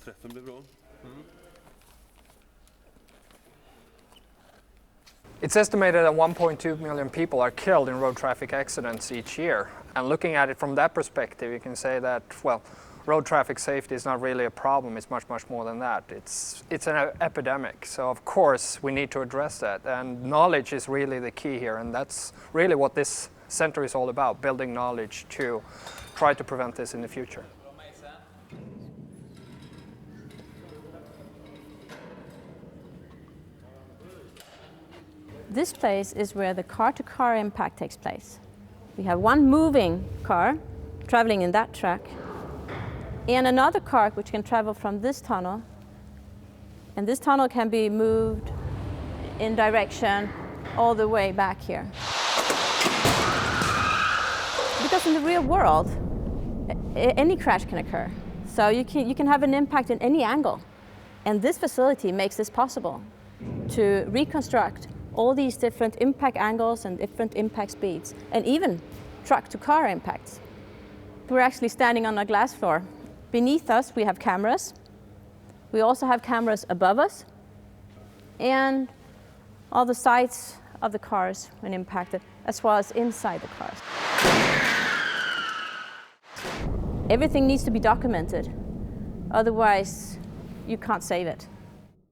Träffen blev bra. It's estimated that 1.2 million people are killed in road traffic accidents each year. And looking at it from that perspective, you can say that, well, road traffic safety is not really a problem. It's much, much more than that. It's an epidemic. So of course we need to address that. And knowledge is really the key here. And that's really what this center is all about, building knowledge to try to prevent this in the future. This place is where the car-to-car impact takes place. We have one moving car traveling in that track and another car which can travel from this tunnel, and this tunnel can be moved in direction all the way back here. Because in the real world, any crash can occur. So you can have an impact in any angle. And this facility makes this possible to reconstruct all these different impact angles and different impact speeds, and even truck-to-car impacts. We're actually standing on a glass floor. Beneath us, we have cameras. We also have cameras above us, and all the sides of the cars when impacted, as well as inside the cars. Everything needs to be documented, otherwise you can't save it.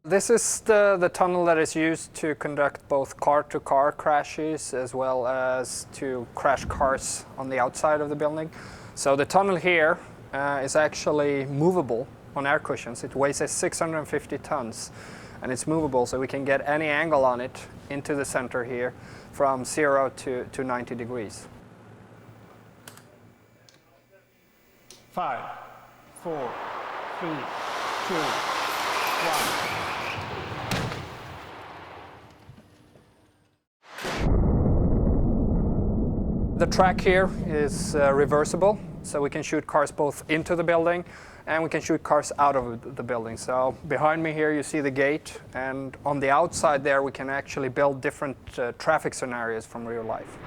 This is the tunnel that is used to conduct both car-to-car crashes as well as to crash cars on the outside of the building. So the tunnel here is actually movable on air cushions. It weighs 650 tons and it's movable, so we can get any angle on it into the center here from 0 to 90 degrees. 5, 4, 3, 2, 1. The track here is reversible, so we can shoot cars both into the building and we can shoot cars out of the building. So behind me here you see the gate, and on the outside there we can actually build different traffic scenarios from real life.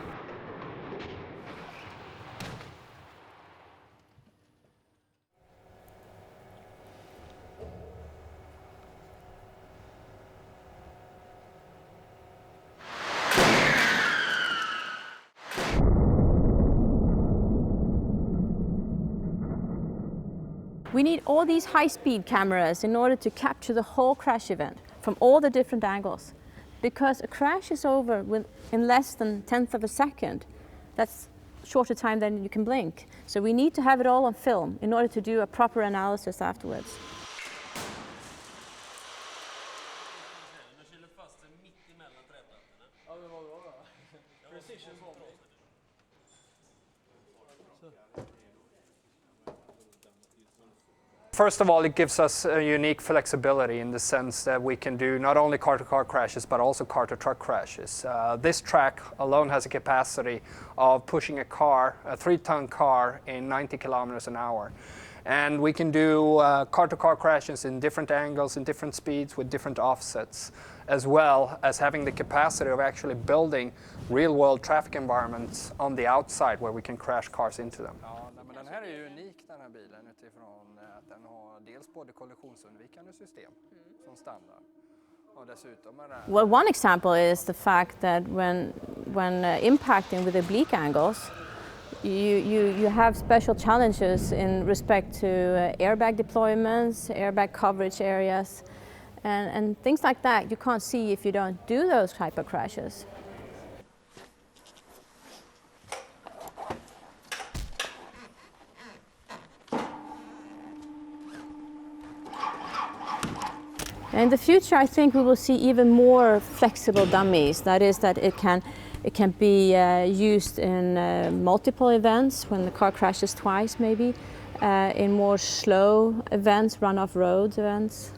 We need all these high-speed cameras in order to capture the whole crash event from all the different angles. Because a crash is over in less than 1/10 of a second. That's shorter time than you can blink. So we need to have it all on film in order to do a proper analysis afterwards. First of all, it gives us a unique flexibility in the sense that we can do not only car-to-car crashes, but also car-to-truck crashes. This track alone has a capacity of pushing a 3-ton car in 90 kilometers an hour. And we can do car-to-car crashes in different angles, in different speeds, with different offsets, as well as having the capacity of actually building real-world traffic environments on the outside where we can crash cars into them. Den här är ju unik, den här bilen, utifrån att den har dels både kollisionsundvikande system som standard och dessutom är det... Well, one example is the fact that when impacting with oblique angles, you have special challenges in respect to airbag deployments, airbag coverage areas, and things like that you can't see if you don't do those type of crashes. In the future, I think we will see even more flexible dummies. That is, that it can be used in multiple events, when the car crashes twice maybe, in more slow events, run-off road events.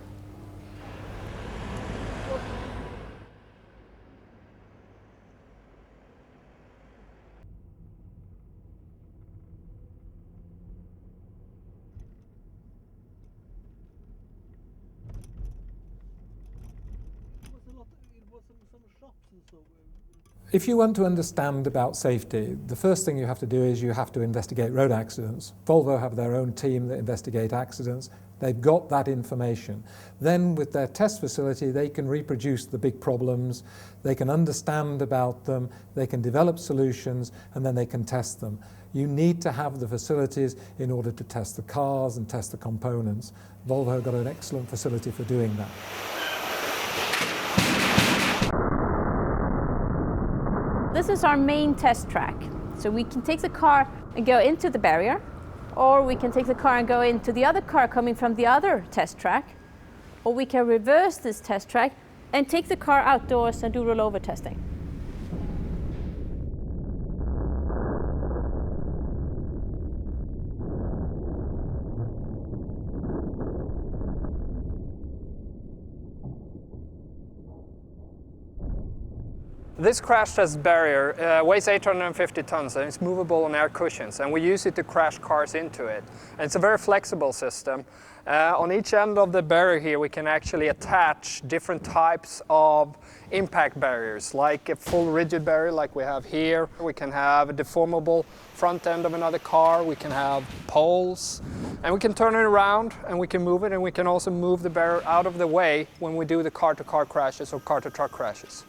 If you want to understand about safety, the first thing you have to do is you have to investigate road accidents. Volvo have their own team that investigate accidents. They've got that information. Then with their test facility, they can reproduce the big problems, they can understand about them, they can develop solutions, and then they can test them. You need to have the facilities in order to test the cars and test the components. Volvo got an excellent facility for doing that. This is our main test track. So we can take the car and go into the barrier, or we can take the car and go into the other car coming from the other test track, or we can reverse this test track and take the car outdoors and do rollover testing. This crash test barrier weighs 850 tons and it's movable on air cushions, and we use it to crash cars into it. And it's a very flexible system. On each end of the barrier here we can actually attach different types of impact barriers, like a full rigid barrier like we have here. We can have a deformable front end of another car, we can have poles, and we can turn it around and we can move it, and we can also move the barrier out of the way when we do the car-to-car crashes or car-to-truck crashes.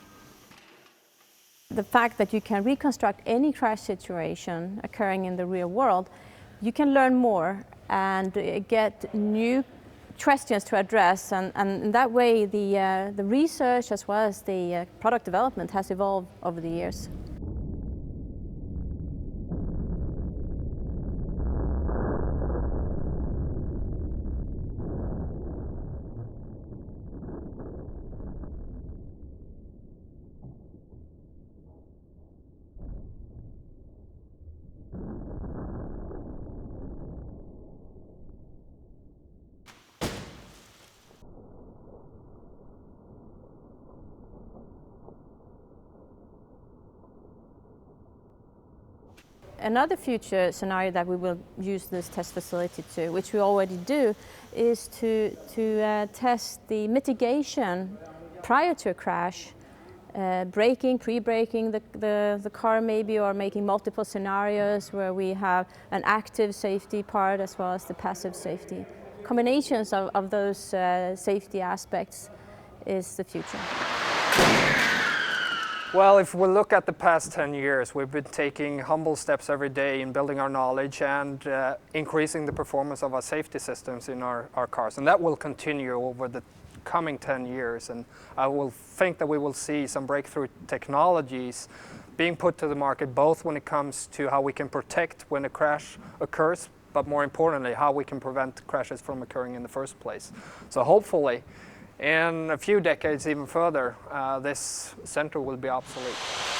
The fact that you can reconstruct any crash situation occurring in the real world, you can learn more and get new questions to address, and in that way the research as well as the product development has evolved over the years. Another future scenario that we will use this test facility to, which we already do, is to test the mitigation prior to a crash, braking, pre-braking the car maybe, or making multiple scenarios where we have an active safety part as well as the passive safety. Combinations of those safety aspects is the future. Well, if we look at the past 10 years, we've been taking humble steps every day in building our knowledge and increasing the performance of our safety systems in our cars. And that will continue over the coming 10 years. And I will think that we will see some breakthrough technologies being put to the market, both when it comes to how we can protect when a crash occurs, but more importantly, how we can prevent crashes from occurring in the first place. So hopefully, in a few decades even further, this center will be obsolete.